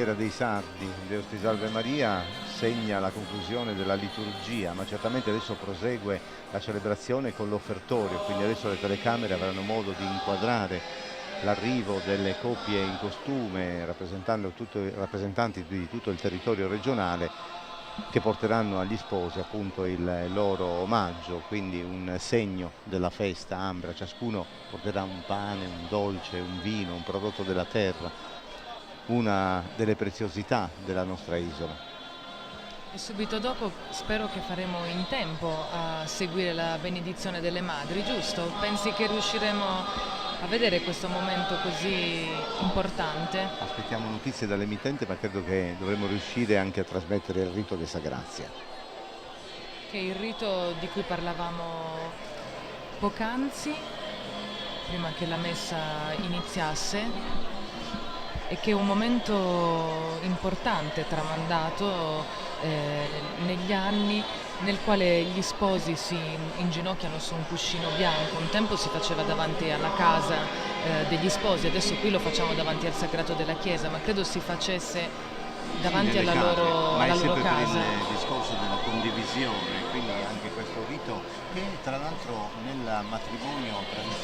preghiera dei sardi, Deus ti salve Maria, segna la conclusione della liturgia, ma certamente adesso prosegue la celebrazione con l'offertorio, quindi adesso le telecamere avranno modo di inquadrare l'arrivo delle coppie in costume, rappresentanti di tutto il territorio regionale, che porteranno agli sposi appunto il loro omaggio, quindi un segno della festa ambra. Ciascuno porterà un pane, un dolce, un vino, un prodotto della terra, una delle preziosità della nostra isola. E subito dopo spero che faremo in tempo a seguire la benedizione delle madri, giusto? Pensi che riusciremo a vedere questo momento così importante? Aspettiamo notizie dall'emittente, ma credo che dovremo riuscire anche a trasmettere il rito di Sagrazia. Che è il rito di cui parlavamo poc'anzi, prima che la messa iniziasse, e che è un momento importante tramandato negli anni, nel quale gli sposi si inginocchiano su un cuscino bianco. Un tempo si faceva davanti alla casa degli sposi, adesso qui lo facciamo davanti al sagrato della chiesa, ma credo si facesse davanti Nelle alla case, loro, ma è alla loro sempre per casa. il discorso della condivisione, quindi anche questo rito che tra l'altro nel matrimonio tradizionale